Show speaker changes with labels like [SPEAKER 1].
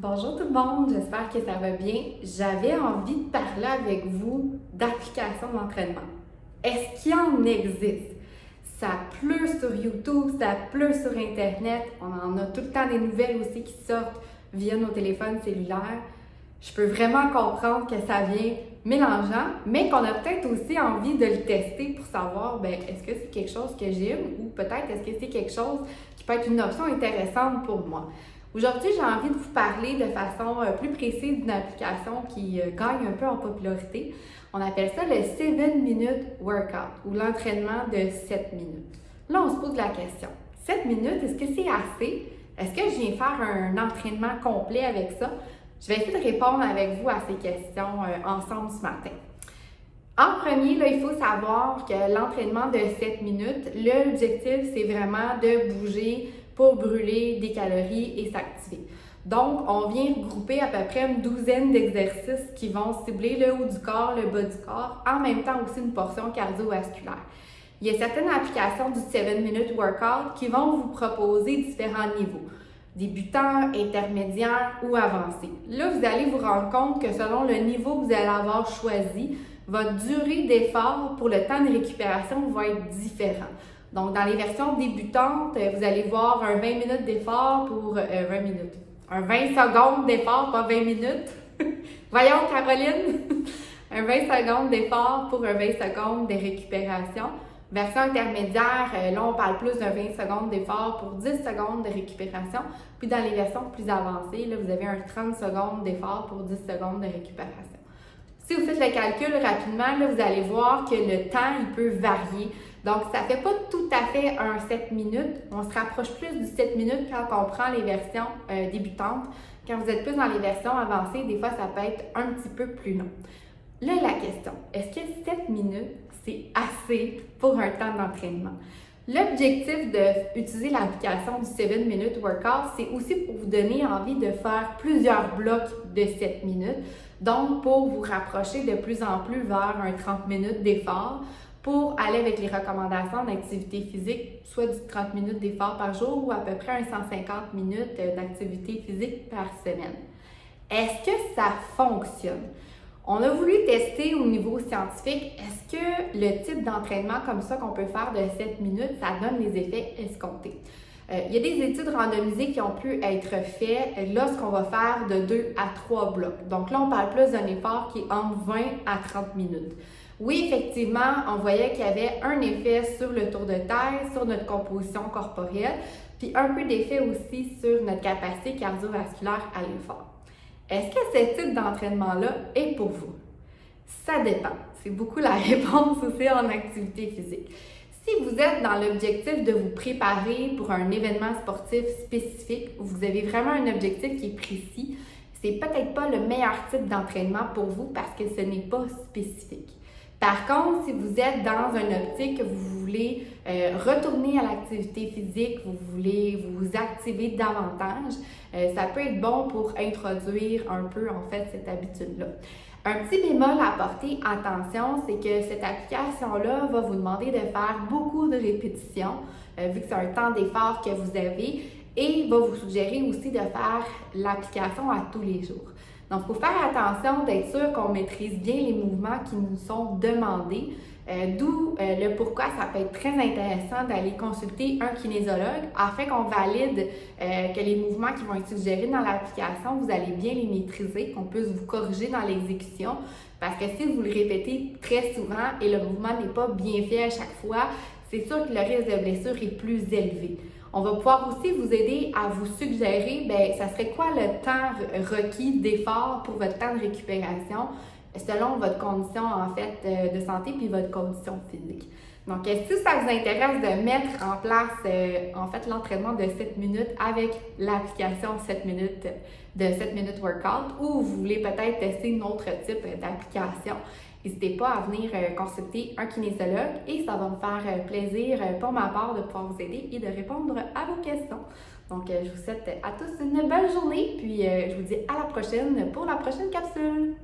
[SPEAKER 1] Bonjour tout le monde, j'espère que ça va bien. J'avais envie de parler avec vous d'applications d'entraînement. Est-ce qu'il en existe? Ça pleut sur YouTube, ça pleut sur Internet, on en a tout le temps des nouvelles aussi qui sortent via nos téléphones cellulaires. Je peux vraiment comprendre que ça vient mélangeant, mais qu'on a peut-être aussi envie de le tester pour savoir, est-ce que c'est quelque chose que j'aime ou peut-être est-ce que c'est quelque chose qui peut être une option intéressante pour moi. Aujourd'hui, j'ai envie de vous parler de façon plus précise d'une application qui gagne un peu en popularité. On appelle ça le 7-minute workout ou l'entraînement de 7 minutes. Là, on se pose la question, 7 minutes, est-ce que c'est assez? Est-ce que je viens faire un entraînement complet avec ça? Je vais essayer de répondre avec vous à ces questions ensemble ce matin. En premier, là, il faut savoir que l'entraînement de 7 minutes, l'objectif, c'est vraiment de bouger pour brûler des calories et s'activer. Donc, on vient regrouper à peu près une douzaine d'exercices qui vont cibler le haut du corps, le bas du corps, en même temps aussi une portion cardiovasculaire. Il y a certaines applications du 7-minute workout qui vont vous proposer différents niveaux, débutants, intermédiaires ou avancés. Là, vous allez vous rendre compte que selon le niveau que vous allez avoir choisi, votre durée d'effort pour le temps de récupération va être différent. Donc, dans les versions débutantes, vous allez voir un 20 minutes d'effort pour 20 minutes. Un 20 secondes d'effort, pas 20 minutes. Voyons, Caroline! Un 20 secondes d'effort pour un 20 secondes de récupération. Version intermédiaire, là, on parle plus d'un 20 secondes d'effort pour 10 secondes de récupération. Puis dans les versions plus avancées, là, vous avez un 30 secondes d'effort pour 10 secondes de récupération. Si vous faites le calcul rapidement, là, vous allez voir que le temps, il peut varier. Donc, ça ne fait pas tout à fait un 7 minutes. On se rapproche plus du 7 minutes quand on prend les versions débutantes. Quand vous êtes plus dans les versions avancées, des fois, ça peut être un petit peu plus long. Là, la question, est-ce que 7 minutes, c'est assez pour un temps d'entraînement? L'objectif d'utiliser l'application du 7-minute workout, c'est aussi pour vous donner envie de faire plusieurs blocs de 7 minutes. Donc, pour vous rapprocher de plus en plus vers un 30 minutes d'effort, pour aller avec les recommandations d'activité physique, soit du 30 minutes d'effort par jour ou à peu près un 150 minutes d'activité physique par semaine. Est-ce que ça fonctionne? On a voulu tester au niveau scientifique, est-ce que le type d'entraînement comme ça qu'on peut faire de 7 minutes, ça donne les effets escomptés? Il y a des études randomisées qui ont pu être faites lorsqu'on va faire de 2 à 3 blocs. Donc là, on parle plus d'un effort qui est entre 20 à 30 minutes. Oui, effectivement, on voyait qu'il y avait un effet sur le tour de taille, sur notre composition corporelle, puis un peu d'effet aussi sur notre capacité cardiovasculaire à l'effort. Est-ce que ce type d'entraînement-là est pour vous? Ça dépend. C'est beaucoup la réponse aussi en activité physique. Si vous êtes dans l'objectif de vous préparer pour un événement sportif spécifique, vous avez vraiment un objectif qui est précis, c'est peut-être pas le meilleur type d'entraînement pour vous parce que ce n'est pas spécifique. Par contre, si vous êtes dans une optique que vous voulez retourner à l'activité physique, vous voulez vous activer davantage, ça peut être bon pour introduire un peu en fait cette habitude-là. Un petit bémol à porter attention, c'est que cette application-là va vous demander de faire beaucoup de répétitions, vu que c'est un temps d'effort que vous avez, et va vous suggérer aussi de faire l'application à tous les jours. Donc, il faut faire attention d'être sûr qu'on maîtrise bien les mouvements qui nous sont demandés, d'où le pourquoi ça peut être très intéressant d'aller consulter un kinésologue afin qu'on valide que les mouvements qui vont être suggérés dans l'application, vous allez bien les maîtriser, qu'on puisse vous corriger dans l'exécution. Parce que si vous le répétez très souvent et le mouvement n'est pas bien fait à chaque fois, c'est sûr que le risque de blessure est plus élevé. On va pouvoir aussi vous aider à vous suggérer, ça serait quoi le temps requis d'effort pour votre temps de récupération selon votre condition en fait de santé puis votre condition physique. Donc, si ça vous intéresse de mettre en place en fait l'entraînement de 7 minutes avec l'application 7 minutes de 7 minutes workout ou vous voulez peut-être tester un autre type d'application, n'hésitez pas à venir consulter un kinésologue et ça va me faire plaisir pour ma part de pouvoir vous aider et de répondre à vos questions. Donc, je vous souhaite à tous une belle journée puis je vous dis à la prochaine pour la prochaine capsule.